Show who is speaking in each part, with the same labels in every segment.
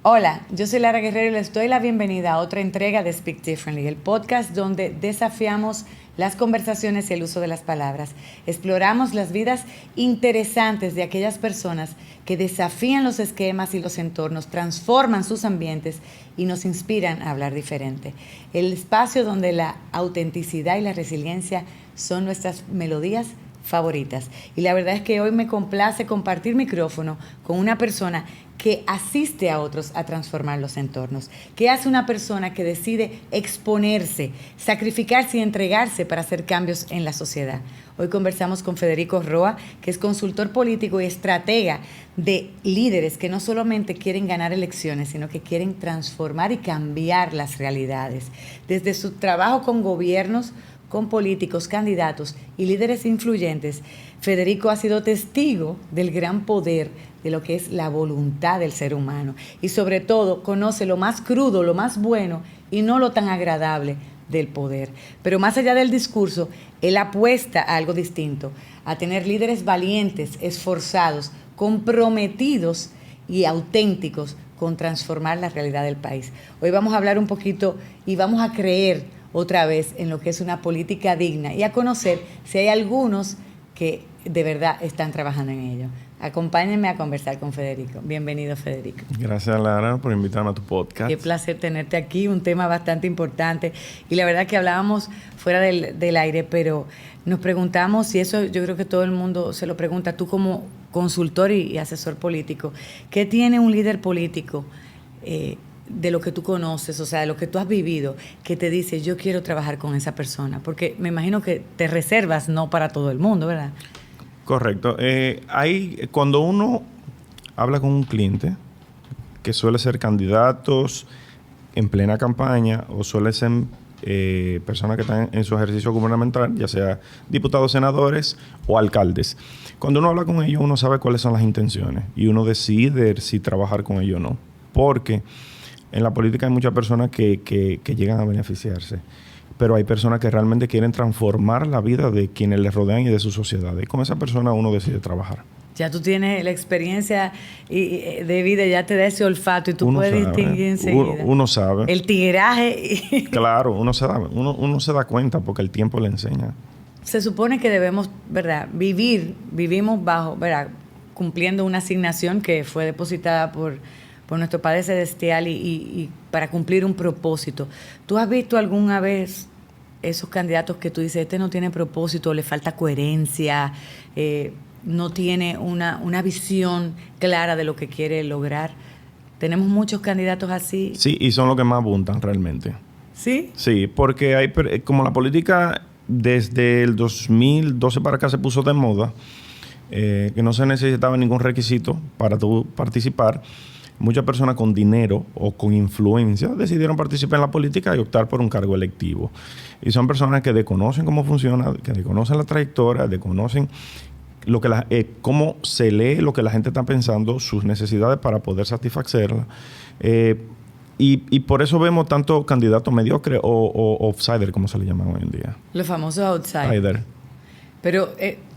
Speaker 1: Hola, yo soy Lara Guerrero y les doy la bienvenida a otra entrega de Speak Differently, el podcast donde desafiamos las conversaciones y el uso de las palabras. Exploramos las vidas interesantes de aquellas personas que desafían los esquemas y los entornos, transforman sus ambientes y nos inspiran a hablar diferente. El espacio donde la autenticidad y la resiliencia son nuestras melodías favoritas. Y la verdad es que hoy me complace compartir micrófono con una persona que asiste a otros a transformar los entornos. ¿Qué hace una persona que decide exponerse, sacrificarse y entregarse para hacer cambios en la sociedad? Hoy conversamos con Federico Roa, que es consultor político y estratega de líderes que no solamente quieren ganar elecciones, sino que quieren transformar y cambiar las realidades. Desde su trabajo con gobiernos, con políticos, candidatos y líderes influyentes, Federico ha sido testigo del gran poder de lo que es la voluntad del ser humano y sobre todo conoce lo más crudo, lo más bueno y no lo tan agradable del poder. Pero más allá del discurso, él apuesta a algo distinto, a tener líderes valientes, esforzados, comprometidos y auténticos con transformar la realidad del país. Hoy vamos a hablar un poquito y vamos a creer otra vez en lo que es una política digna y a conocer si hay algunos que de verdad están trabajando en ello. Acompáñenme a conversar con Federico. Bienvenido, Federico.
Speaker 2: Gracias, Lara, por invitarme a tu podcast.
Speaker 1: Qué placer tenerte aquí, un tema bastante importante. Y la verdad que hablábamos fuera del aire, pero nos preguntamos, y eso yo creo que todo el mundo se lo pregunta, tú como consultor y asesor político, ¿qué tiene un líder político de lo que tú conoces, o sea, de lo que tú has vivido, que te dice, yo quiero trabajar con esa persona? Porque me imagino que te reservas no para todo el mundo, ¿verdad?
Speaker 2: Correcto. Cuando uno habla con un cliente, que suele ser candidatos en plena campaña o suele ser personas que están en su ejercicio gubernamental, ya sea diputados, senadores o alcaldes. Cuando uno habla con ellos, uno sabe cuáles son las intenciones y uno decide si trabajar con ellos o no. Porque en la política hay muchas personas que llegan a beneficiarse, pero hay personas que realmente quieren transformar la vida de quienes les rodean y de su sociedad. Y con esa persona uno decide trabajar.
Speaker 1: Ya tú tienes la experiencia de vida, ya te da ese olfato y tú puedes distinguir enseguida.
Speaker 2: Uno sabe.
Speaker 1: El tigueraje.
Speaker 2: Claro, uno se da cuenta porque el tiempo le enseña.
Speaker 1: Se supone que debemos, ¿verdad? Vivimos bajo, ¿verdad? Cumpliendo una asignación que fue depositada por nuestro Padre Celestial y para cumplir un propósito. ¿Tú has visto alguna vez esos candidatos que tú dices, este no tiene propósito, le falta coherencia, no tiene una visión clara de lo que quiere lograr? Tenemos muchos candidatos así.
Speaker 2: Sí, y son los que más abundan realmente.
Speaker 1: ¿Sí?
Speaker 2: Sí, porque hay, como la política desde el 2012 para acá se puso de moda, que no se necesitaba ningún requisito para tú participar. Muchas personas con dinero o con influencia decidieron participar en la política y optar por un cargo electivo. Y son personas que desconocen cómo funciona, que desconocen la trayectoria, desconocen cómo se lee lo que la gente está pensando, sus necesidades para poder satisfacerlas. Y por eso vemos tanto candidatos mediocres o outsider, como se le llaman hoy en día.
Speaker 1: Los famosos outsiders. Pero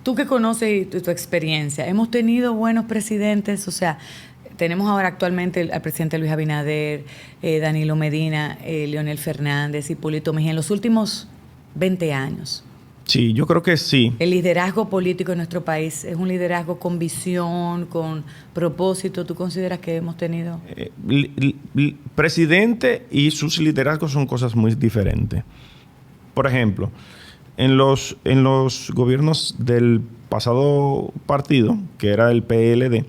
Speaker 1: tú que conoces y tu experiencia, hemos tenido buenos presidentes, o sea, tenemos ahora actualmente al presidente Luis Abinader, Danilo Medina, Leonel Fernández, Hipólito Mejía, en los últimos 20 años.
Speaker 2: Sí, yo creo que sí.
Speaker 1: El liderazgo político en nuestro país es un liderazgo con visión, con propósito. ¿Tú consideras que hemos tenido?
Speaker 2: Presidente y sus liderazgos son cosas muy diferentes. Por ejemplo, en los gobiernos del pasado partido, que era el PLD,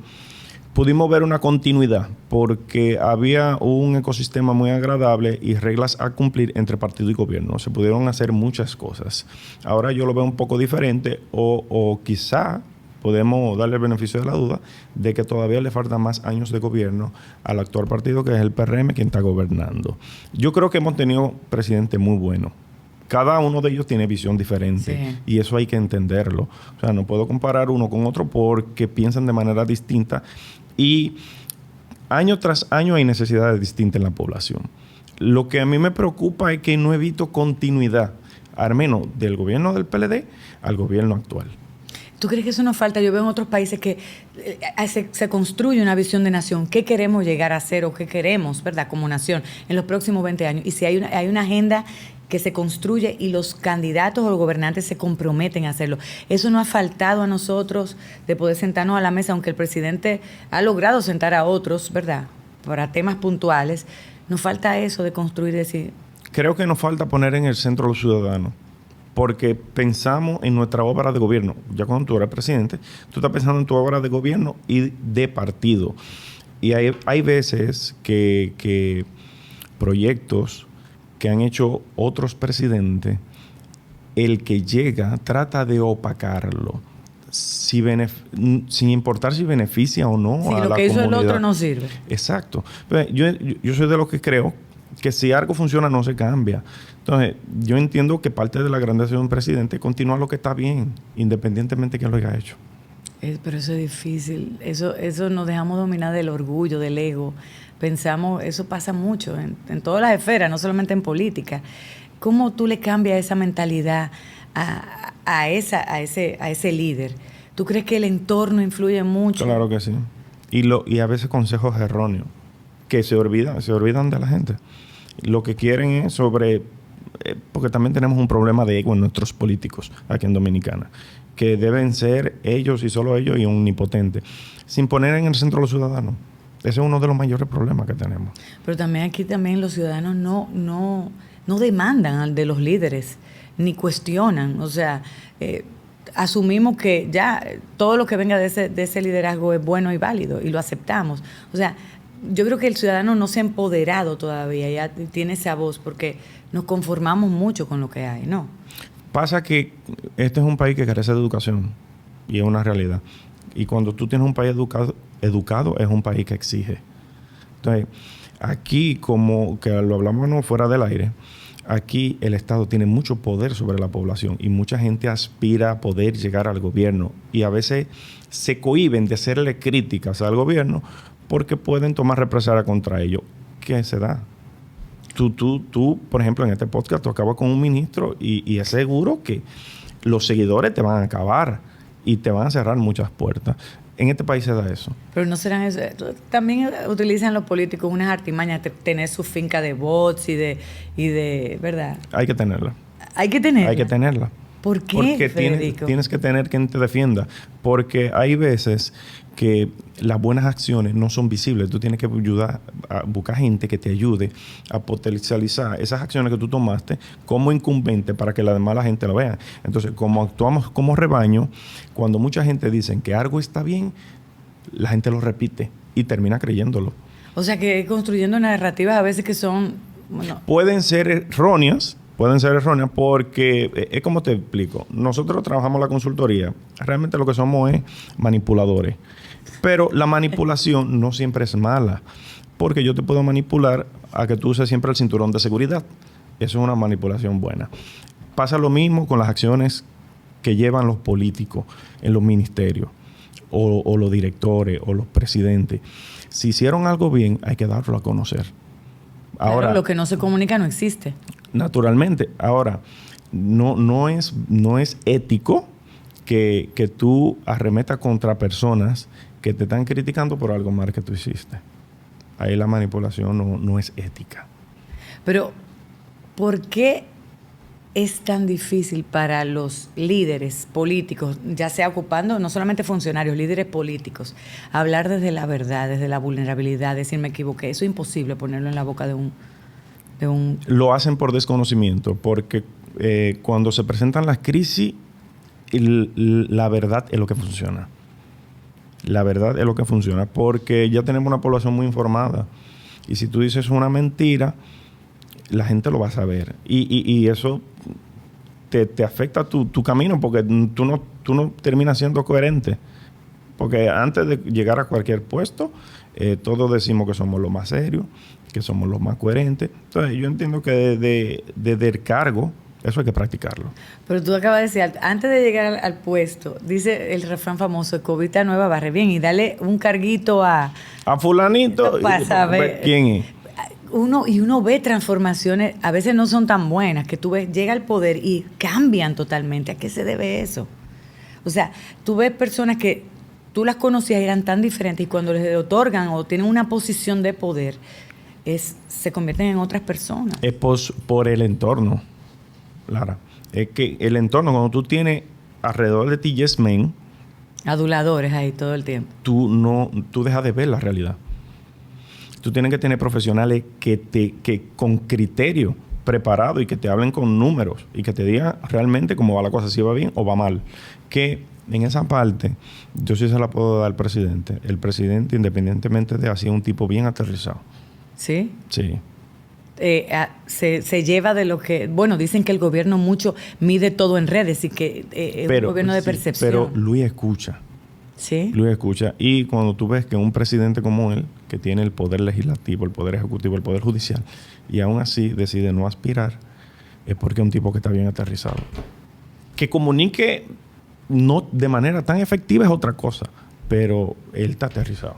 Speaker 2: pudimos ver una continuidad porque había un ecosistema muy agradable y reglas a cumplir entre partido y gobierno. Se pudieron hacer muchas cosas. Ahora yo lo veo un poco diferente o quizá podemos darle el beneficio de la duda de que todavía le faltan más años de gobierno al actual partido, que es el PRM, quien está gobernando. Yo creo que hemos tenido presidentes muy buenos. Cada uno de ellos tiene visión diferente, sí, y eso hay que entenderlo. O sea, no puedo comparar uno con otro porque piensan de manera distinta y año tras año hay necesidades distintas en la población. Lo que a mí me preocupa es que no he visto continuidad, al menos del gobierno del PLD al gobierno actual.
Speaker 1: ¿Tú crees que eso nos falta? Yo veo en otros países que se construye una visión de nación. ¿Qué queremos llegar a ser o qué queremos, verdad, como nación en los próximos 20 años? Y si hay una agenda que se construye y los candidatos o los gobernantes se comprometen a hacerlo. Eso no ha faltado a nosotros de poder sentarnos a la mesa, aunque el presidente ha logrado sentar a otros, ¿verdad?, para temas puntuales. Nos falta eso de construir y decir...
Speaker 2: Creo que nos falta poner en el centro a los ciudadanos. Porque pensamos en nuestra obra de gobierno. Ya cuando tú eres presidente, tú estás pensando en tu obra de gobierno y de partido. Y hay veces que proyectos que han hecho otros presidentes, el que llega trata de opacarlo, sin importar si beneficia o no a la comunidad.
Speaker 1: Si lo que hizo el otro no sirve.
Speaker 2: Exacto. Yo soy de los que creo que si algo funciona no se cambia. Entonces, yo entiendo que parte de la grandeza de un presidente es continuar lo que está bien, independientemente de quién lo haya hecho.
Speaker 1: Pero eso es difícil. Eso nos dejamos dominar del orgullo, del ego. Pensamos, eso pasa mucho en todas las esferas, no solamente en política. ¿Cómo tú le cambias esa mentalidad a ese líder? ¿Tú crees que el entorno influye mucho?
Speaker 2: Claro que sí. Y a veces consejos erróneos que se olvidan de la gente. Lo que quieren es porque también tenemos un problema de ego en nuestros políticos aquí en Dominicana, que deben ser ellos y solo ellos y omnipotentes, sin poner en el centro a los ciudadanos. Ese es uno de los mayores problemas que tenemos.
Speaker 1: Pero también aquí los ciudadanos no demandan de los líderes, ni cuestionan. O sea, asumimos que ya todo lo que venga de ese liderazgo es bueno y válido y lo aceptamos. O sea, yo creo que el ciudadano no se ha empoderado todavía, ya tiene esa voz, porque nos conformamos mucho con lo que hay, ¿no?
Speaker 2: Pasa que este es un país que carece de educación y es una realidad. Y cuando tú tienes un país educado es un país que exige. Entonces, aquí, como que lo hablamos fuera del aire, aquí el Estado tiene mucho poder sobre la población y mucha gente aspira a poder llegar al gobierno y a veces se cohíben de hacerle críticas al gobierno porque pueden tomar represalia contra ellos. ¿Qué se da? Tú, por ejemplo, en este podcast, tú acabas con un ministro y es seguro que los seguidores te van a acabar y te van a cerrar muchas puertas. En este país se da eso.
Speaker 1: Pero no serán eso. También utilizan los políticos unas artimañas de tener su finca de bots y de ¿verdad?
Speaker 2: Hay que tenerla.
Speaker 1: Hay que tenerla.
Speaker 2: Hay que tenerla.
Speaker 1: ¿Por qué,
Speaker 2: porque
Speaker 1: Federico?
Speaker 2: Tienes que tener quien te defienda. Porque hay veces que las buenas acciones no son visibles. Tú tienes que ayudar a buscar gente que te ayude a potencializar esas acciones que tú tomaste como incumbente para que la demás la gente lo vea. Entonces, como actuamos como rebaño, cuando mucha gente dice que algo está bien, la gente lo repite y termina creyéndolo.
Speaker 1: O sea, que construyendo narrativas a veces que son... Bueno,
Speaker 2: pueden ser erróneas porque, es como te explico, nosotros trabajamos la consultoría, realmente lo que somos es manipuladores, pero la manipulación no siempre es mala, porque yo te puedo manipular a que tú uses siempre el cinturón de seguridad. Eso es una manipulación buena. Pasa lo mismo con las acciones que llevan los políticos en los ministerios, o los directores, o los presidentes. Si hicieron algo bien, hay que darlo a conocer. Ahora,
Speaker 1: claro, lo que no se comunica no existe.
Speaker 2: Naturalmente. Ahora, no es ético que tú arremetas contra personas que te están criticando por algo mal que tú hiciste. Ahí la manipulación no es ética.
Speaker 1: Pero, ¿por qué es tan difícil para los líderes políticos, ya sea ocupando, no solamente funcionarios, líderes políticos, hablar desde la verdad, desde la vulnerabilidad, decir me equivoqué? Eso es imposible ponerlo en la boca de un...
Speaker 2: Lo hacen por desconocimiento, porque cuando se presentan las crisis, la verdad es lo que funciona. La verdad es lo que funciona, porque ya tenemos una población muy informada. Y si tú dices una mentira, la gente lo va a saber. Y eso te afecta tu camino, porque tú no terminas siendo coherente. Porque antes de llegar a cualquier puesto, todos decimos que somos los más serios, que somos los más coherentes. Entonces, yo entiendo que desde el cargo, eso hay que practicarlo.
Speaker 1: Pero tú acabas de decir, antes de llegar al puesto, dice el refrán famoso, cobita nueva barre bien, y dale un carguito a
Speaker 2: fulanito.
Speaker 1: Para saber
Speaker 2: quién es.
Speaker 1: Uno ve transformaciones, a veces no son tan buenas, que tú ves, llega al poder y cambian totalmente. ¿A qué se debe eso? O sea, tú ves personas que tú las conocías y eran tan diferentes y cuando les otorgan o tienen una posición de poder, se convierten en otras personas.
Speaker 2: Es por el entorno, Lara. Es que el entorno, cuando tú tienes alrededor de ti yes men,
Speaker 1: aduladores ahí todo el tiempo.
Speaker 2: Tú dejas de ver la realidad. Tú tienes que tener profesionales que con criterio preparado y que te hablen con números y que te digan realmente cómo va la cosa, si va bien o va mal. Que en esa parte, yo sí se la puedo dar al presidente. El presidente, independientemente de así, es un tipo bien aterrizado.
Speaker 1: ¿Sí?
Speaker 2: Sí.
Speaker 1: Se lleva de lo que... Bueno, dicen que el gobierno mucho mide todo en redes y que es un gobierno de percepción.
Speaker 2: Pero Luis escucha.
Speaker 1: ¿Sí?
Speaker 2: Luis escucha. Y cuando tú ves que un presidente como él, que tiene el poder legislativo, el poder ejecutivo, el poder judicial, y aún así decide no aspirar, es porque es un tipo que está bien aterrizado. Que comunique no de manera tan efectiva es otra cosa, pero él está aterrizado.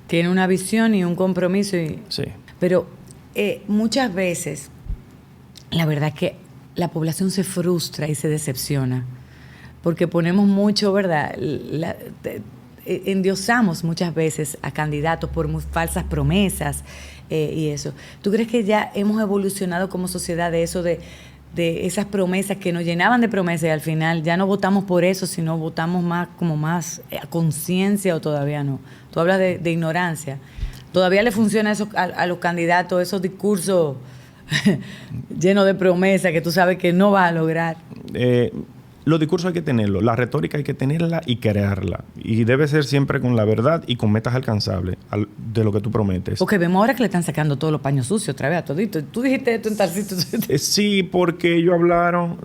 Speaker 1: Tiene una visión y un compromiso.
Speaker 2: Sí.
Speaker 1: Pero muchas veces, la verdad es que la población se frustra y se decepciona. Porque ponemos mucho, ¿verdad? Endiosamos muchas veces a candidatos por falsas promesas y eso. ¿Tú crees que ya hemos evolucionado como sociedad de eso, de esas promesas que nos llenaban de promesas y al final ya no votamos por eso, sino votamos más a conciencia o todavía no? Tú hablas de ignorancia. ¿Todavía le funciona eso a los candidatos, esos discursos llenos de promesas que tú sabes que no vas a lograr?
Speaker 2: Los discursos hay que tenerlos, la retórica hay que tenerla y crearla. Y debe ser siempre con la verdad y con metas alcanzables de lo que tú prometes.
Speaker 1: Porque vemos ahora que le están sacando todos los paños sucios otra vez a todito. Tú dijiste esto en tal sitio.
Speaker 2: Sí, porque ellos hablaron,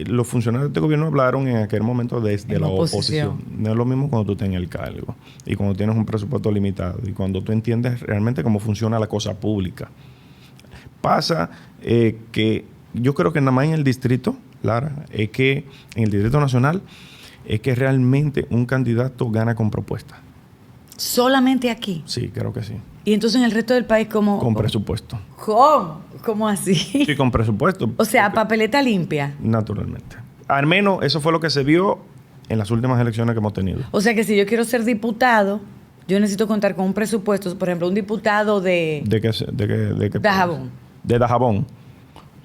Speaker 2: los funcionarios de este gobierno hablaron en aquel momento desde la oposición. No es lo mismo cuando tú estás en el cargo y cuando tienes un presupuesto limitado y cuando tú entiendes realmente cómo funciona la cosa pública. Pasa que yo creo que nada más en el distrito, Lara, es que en el Distrito Nacional es que realmente un candidato gana con propuesta.
Speaker 1: ¿Solamente aquí?
Speaker 2: Sí, creo que sí.
Speaker 1: ¿Y entonces en el resto del país cómo?
Speaker 2: Con presupuesto.
Speaker 1: ¿Cómo? ¿Cómo así?
Speaker 2: Sí, con presupuesto.
Speaker 1: O sea, papeleta limpia.
Speaker 2: Naturalmente. Al menos eso fue lo que se vio en las últimas elecciones que hemos tenido.
Speaker 1: O sea que si yo quiero ser diputado, yo necesito contar con un presupuesto. Por ejemplo, un diputado de...
Speaker 2: ¿De qué?
Speaker 1: Dajabón.
Speaker 2: De Dajabón.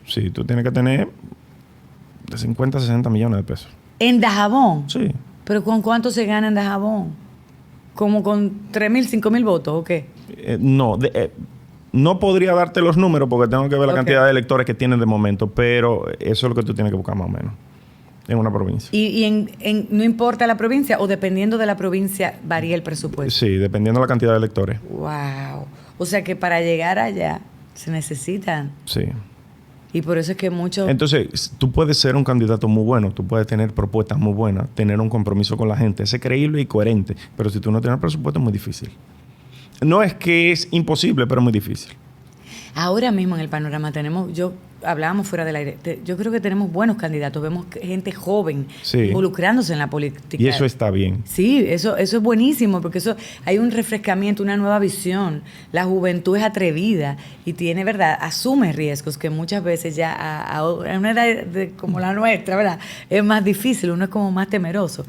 Speaker 2: Sí, tú tienes que tener de 50 a 60 millones de pesos.
Speaker 1: ¿En Dajabón?
Speaker 2: Sí.
Speaker 1: ¿Pero con cuánto se gana en Dajabón? ¿Como con 3,000, 5,000 votos o qué?
Speaker 2: No podría darte los números porque tengo que ver la cantidad de electores que tienen de momento, pero eso es lo que tú tienes que buscar más o menos en una provincia.
Speaker 1: ¿Y no importa la provincia o dependiendo de la provincia varía el presupuesto?
Speaker 2: Sí, dependiendo de la cantidad de electores.
Speaker 1: ¡Wow! O sea que para llegar allá se necesitan.
Speaker 2: Sí.
Speaker 1: Y por eso es que muchos...
Speaker 2: Entonces, tú puedes ser un candidato muy bueno, tú puedes tener propuestas muy buenas, tener un compromiso con la gente, ser creíble y coherente, pero si tú no tienes presupuesto es muy difícil. No es que es imposible, pero es muy difícil.
Speaker 1: Ahora mismo en el panorama hablábamos fuera del aire, yo creo que tenemos buenos candidatos, vemos gente joven involucrándose en la política.
Speaker 2: Y eso está bien.
Speaker 1: Sí, eso es buenísimo, porque eso hay un refrescamiento, una nueva visión. La juventud es atrevida y tiene, ¿verdad? Asume riesgos que muchas veces ya a una edad como la nuestra, ¿verdad? Es más difícil, uno es como más temeroso.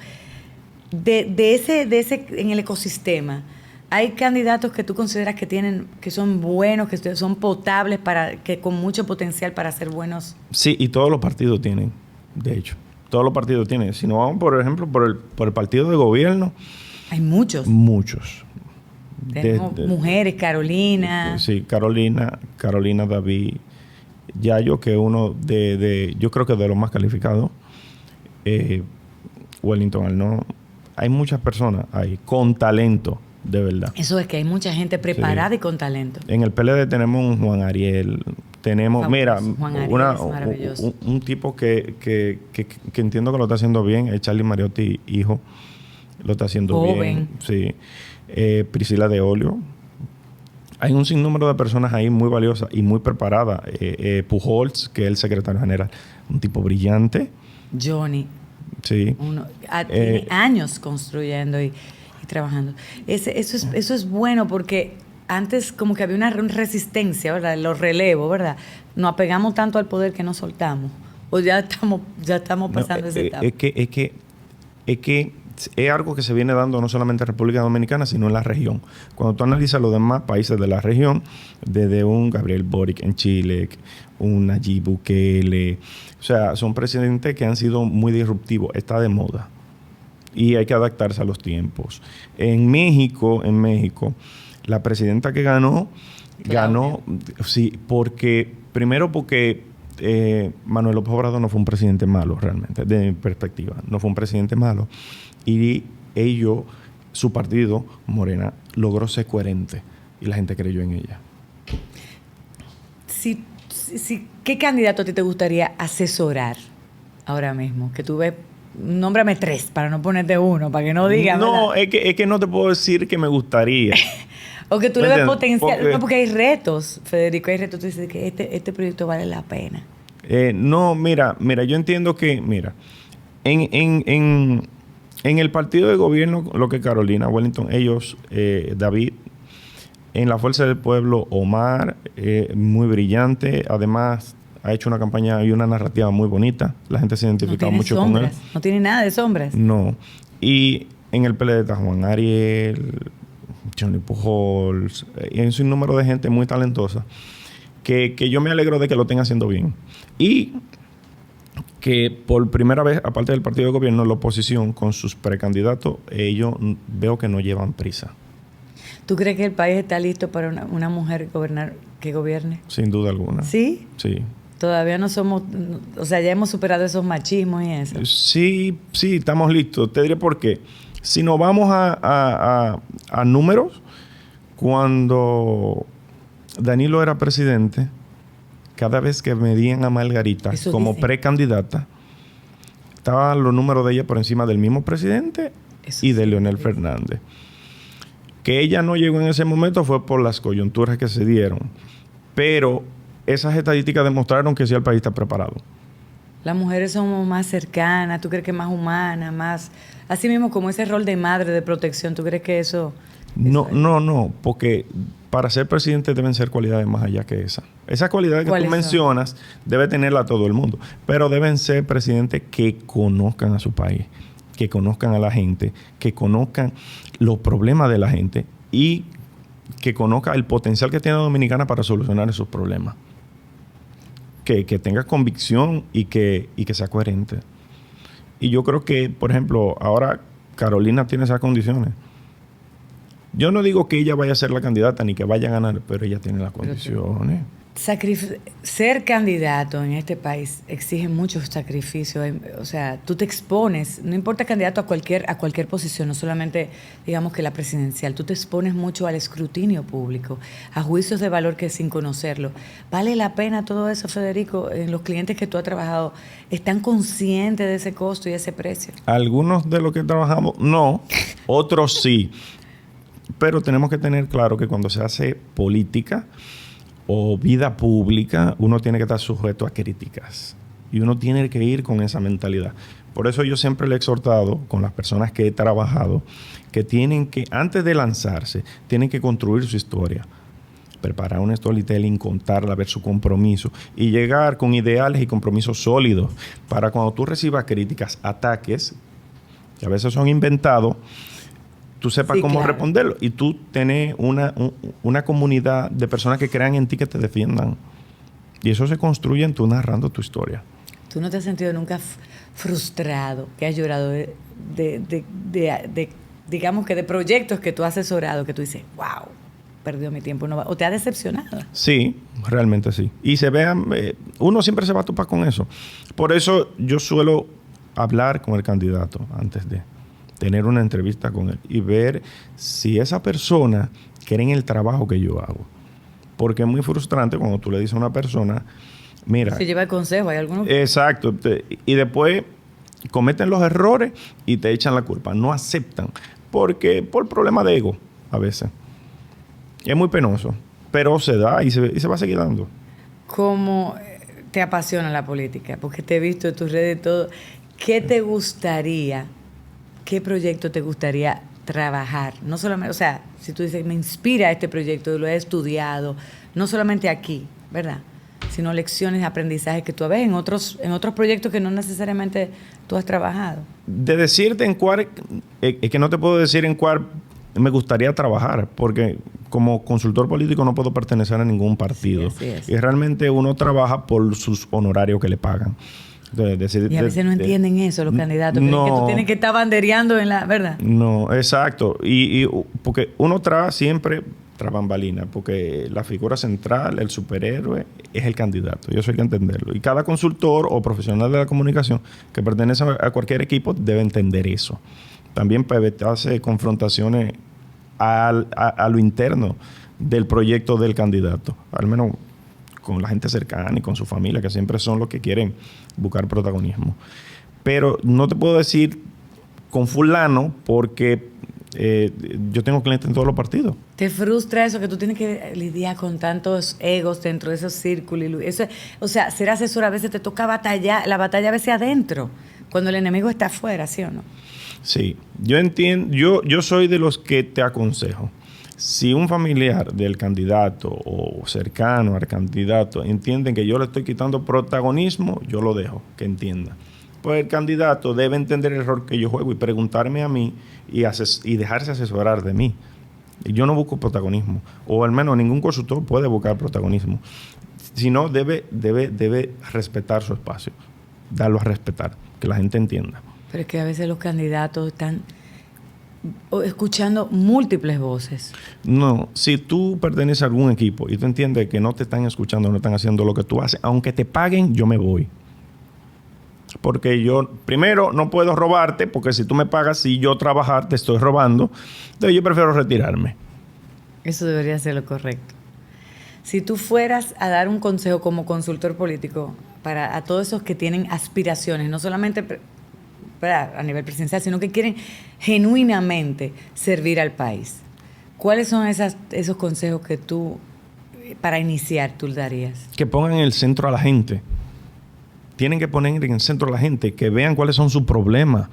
Speaker 1: De ese en el ecosistema, ¿hay candidatos que tú consideras que son buenos, que son potables, que con mucho potencial para ser buenos?
Speaker 2: Sí, y todos los partidos tienen, de hecho. Todos los partidos tienen. Si no vamos, por ejemplo, por el partido de gobierno.
Speaker 1: Hay muchos.
Speaker 2: Muchos.
Speaker 1: Tenemos mujeres, Carolina.
Speaker 2: Sí, Carolina, David, Yayo, que es uno yo creo que de los más calificados. Wellington Arnaud. Hay muchas personas ahí con talento. De verdad.
Speaker 1: Eso es que hay mucha gente preparada y con talento.
Speaker 2: En el PLD tenemos un Juan Ariel. Tenemos, mira, un tipo que entiendo que lo está haciendo bien. Es Charlie Mariotti, hijo. Lo está haciendo bien. Sí. Priscila de Olio. Hay un sinnúmero de personas ahí muy valiosas y muy preparadas. Pujols, que es el secretario general. Un tipo brillante.
Speaker 1: Johnny.
Speaker 2: Sí.
Speaker 1: Tiene años construyendo y trabajando. Eso es bueno porque antes como que había una resistencia, ¿verdad? Los relevos, ¿verdad? Nos apegamos tanto al poder que nos soltamos. O ya estamos pasando esa etapa.
Speaker 2: Es que es que es algo que se viene dando no solamente en República Dominicana, sino en la región. Cuando tú analizas los demás países de la región, desde un Gabriel Boric en Chile, un Nayib Bukele, o sea, son presidentes que han sido muy disruptivos. Está de moda y hay que adaptarse a los tiempos. En México, la presidenta que ganó, sí, porque Manuel López Obrador no fue un presidente malo realmente, de mi perspectiva. No fue un presidente malo. Y su partido, Morena, logró ser coherente y la gente creyó en ella.
Speaker 1: ¿Qué candidato a ti te gustaría asesorar ahora mismo? Que tú ves, nómbrame 3 para no ponerte uno, para que no digan.
Speaker 2: No, es que no te puedo decir que me gustaría.
Speaker 1: O que tú le ves potencial. Porque hay retos, Federico, hay retos. Tú dices que este proyecto vale la pena.
Speaker 2: No, mira, yo entiendo que, en el partido de gobierno, lo que Carolina, Wellington, ellos, David, en la Fuerza del Pueblo, Omar, muy brillante, además ha hecho una campaña y una narrativa muy bonita, la gente se identifica mucho con él.
Speaker 1: No tiene nada de sombras.
Speaker 2: No, y en el PLD está Juan Ariel, Johnny Pujols, y hay un sinnúmero de gente muy talentosa que yo me alegro de que lo estén haciendo bien. Y que por primera vez, aparte del partido de gobierno, la oposición con sus precandidatos, ellos veo que no llevan prisa.
Speaker 1: ¿Tú crees que el país está listo para una mujer que gobierne?
Speaker 2: Sin duda alguna.
Speaker 1: ¿Sí?
Speaker 2: Sí.
Speaker 1: Todavía no somos, o sea, ya hemos superado esos machismos y eso.
Speaker 2: Sí, estamos listos. Te diré por qué. Si nos vamos a números, cuando Danilo era presidente, cada vez que medían a Margarita como precandidata, estaban los números de ella por encima del mismo presidente y de Leonel Fernández. Que ella no llegó en ese momento fue por las coyunturas que se dieron. Pero esas estadísticas demostraron que sí el país está preparado.
Speaker 1: Las mujeres somos más cercanas, ¿tú crees que más humanas, más... Así mismo como ese rol de madre, de protección, ¿tú crees que eso...
Speaker 2: No, porque para ser presidente deben ser cualidades más allá que esa. Esas cualidades que tú mencionas debe tenerla todo el mundo, pero deben ser presidentes que conozcan a su país, que conozcan a la gente, que conozcan los problemas de la gente y que conozcan el potencial que tiene Dominicana para solucionar esos problemas. Que tenga convicción y que sea coherente. Y yo creo que, por ejemplo, ahora Carolina tiene esas condiciones. Yo no digo que ella vaya a ser la candidata ni que vaya a ganar, pero ella tiene las condiciones.
Speaker 1: Ser candidato en este país exige mucho sacrificio. O sea, tú te expones, no importa candidato a cualquier posición, no solamente, digamos que la presidencial, tú te expones mucho al escrutinio público, a juicios de valor que sin conocerlo. ¿Vale la pena todo eso, Federico? Los clientes que tú has trabajado, ¿están conscientes de ese costo y ese precio?
Speaker 2: Algunos de los que trabajamos, no. Otros sí. Pero tenemos que tener claro que cuando se hace política o vida pública, uno tiene que estar sujeto a críticas. Y uno tiene que ir con esa mentalidad. Por eso yo siempre le he exhortado con las personas que he trabajado que tienen que, antes de lanzarse, tienen que construir su historia. Preparar un storytelling, contarla, ver su compromiso y llegar con ideales y compromisos sólidos para cuando tú recibas críticas, ataques, que a veces son inventados, tú sepas cómo responderlo y tú tenés una comunidad de personas que crean en ti, que te defiendan. Y eso se construye en tú narrando tu historia.
Speaker 1: ¿Tú no te has sentido nunca frustrado, que has llorado digamos que de proyectos que tú has asesorado, que tú dices, wow, perdió mi tiempo, no va, o te ha decepcionado?
Speaker 2: Sí, realmente sí. Y uno siempre se va a topar con eso. Por eso yo suelo hablar con el candidato antes de tener una entrevista con él y ver si esa persona cree en el trabajo que yo hago. Porque es muy frustrante cuando tú le dices a una persona, mira...
Speaker 1: Se lleva el consejo, hay algunos...
Speaker 2: Exacto. Y después cometen los errores y te echan la culpa. No aceptan. Porque por problema de ego, a veces. Es muy penoso. Pero se da y se va a seguir dando.
Speaker 1: ¿Cómo te apasiona la política? Porque te he visto en tus redes y todo. ¿Qué te gustaría... ¿Qué proyecto te gustaría trabajar? No solamente, o sea, si tú dices, me inspira este proyecto, lo he estudiado, no solamente aquí, ¿verdad? sino lecciones de aprendizaje que tú ves en otros proyectos que no necesariamente tú has trabajado.
Speaker 2: De decirte en cuál, es que no te puedo decir en cuál me gustaría trabajar, porque como consultor político no puedo pertenecer a ningún partido.
Speaker 1: Sí, así es.
Speaker 2: Y realmente uno trabaja por sus honorarios que le pagan. Entonces,
Speaker 1: Y a veces no entienden eso los candidatos.
Speaker 2: No,
Speaker 1: que tú tienes que estar bandereando en la... ¿Verdad?
Speaker 2: No, exacto. Y porque uno trabaja siempre tras bambalinas, porque la figura central, el superhéroe, es el candidato. Y eso hay que entenderlo. Y cada consultor o profesional de la comunicación que pertenece a cualquier equipo debe entender eso. También para evitarse confrontaciones a lo interno del proyecto del candidato. Al menos con la gente cercana y con su familia, que siempre son los que quieren buscar protagonismo. Pero no te puedo decir con fulano porque yo tengo clientes en todos los partidos.
Speaker 1: ¿Te frustra eso que tú tienes que lidiar con tantos egos dentro de esos círculos? Eso, o sea, ser asesor a veces te toca batallar, la batalla a veces adentro, cuando el enemigo está afuera, ¿sí o no?
Speaker 2: Sí, yo entiendo, yo soy de los que te aconsejo. Si un familiar del candidato o cercano al candidato entienden que yo le estoy quitando protagonismo, yo lo dejo, que entienda. Pues el candidato debe entender el rol que yo juego y preguntarme a mí y dejarse asesorar de mí. Yo no busco protagonismo, o al menos ningún consultor puede buscar protagonismo. Sino debe respetar su espacio, darlo a respetar, que la gente entienda.
Speaker 1: Pero es que a veces los candidatos están escuchando múltiples voces.
Speaker 2: No, si tú perteneces a algún equipo y tú entiendes que no te están escuchando, no están haciendo lo que tú haces, aunque te paguen, yo me voy. Porque yo, primero, no puedo robarte, porque si tú me pagas, si yo trabajar, te estoy robando. Entonces yo prefiero retirarme.
Speaker 1: Eso debería ser lo correcto. Si tú fueras a dar un consejo como consultor político para a todos esos que tienen aspiraciones, no solamente a nivel presidencial, sino que quieren genuinamente servir al país, ¿cuáles son esos consejos que tú, para iniciar, tú darías?
Speaker 2: Que pongan en el centro a la gente. Tienen que poner en el centro a la gente, que vean cuáles son sus problemas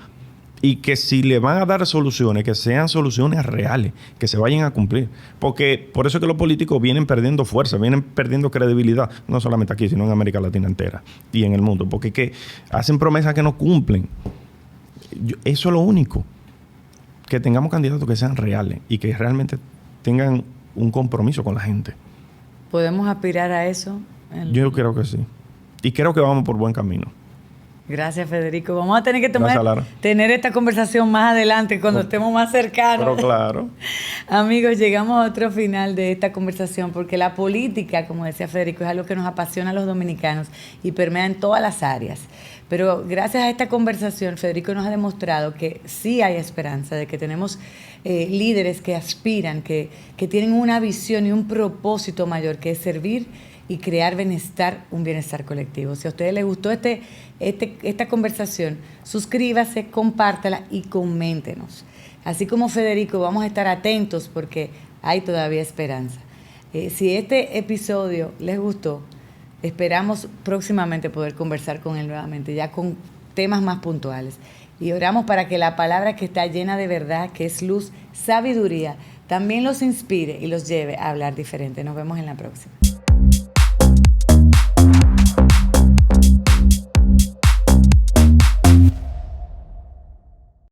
Speaker 2: y que si le van a dar soluciones, que sean soluciones reales, que se vayan a cumplir. Porque por eso es que los políticos vienen perdiendo fuerza, vienen perdiendo credibilidad, no solamente aquí, sino en América Latina entera y en el mundo, porque que hacen promesas que no cumplen. Eso es lo único. Que tengamos candidatos que sean reales y que realmente tengan un compromiso con la gente.
Speaker 1: ¿Podemos aspirar a eso?
Speaker 2: Yo creo que sí. Y creo que vamos por buen camino.
Speaker 1: Gracias, Federico. Vamos a tener que
Speaker 2: Gracias,
Speaker 1: tener esta conversación más adelante, cuando estemos más cercanos.
Speaker 2: Pero claro.
Speaker 1: Amigos, llegamos a otro final de esta conversación, porque la política, como decía Federico, es algo que nos apasiona a los dominicanos y permea en todas las áreas. Pero gracias a esta conversación, Federico nos ha demostrado que sí hay esperanza, de que tenemos líderes que aspiran, que tienen una visión y un propósito mayor, que es servir y crear bienestar, un bienestar colectivo. Si a ustedes les gustó esta conversación, suscríbase, compártala y coméntenos. Así como Federico, vamos a estar atentos porque hay todavía esperanza. Si este episodio les gustó, esperamos próximamente poder conversar con él nuevamente, ya con temas más puntuales. Y oramos para que la palabra que está llena de verdad, que es luz, sabiduría, también los inspire y los lleve a hablar diferente. Nos vemos en la próxima.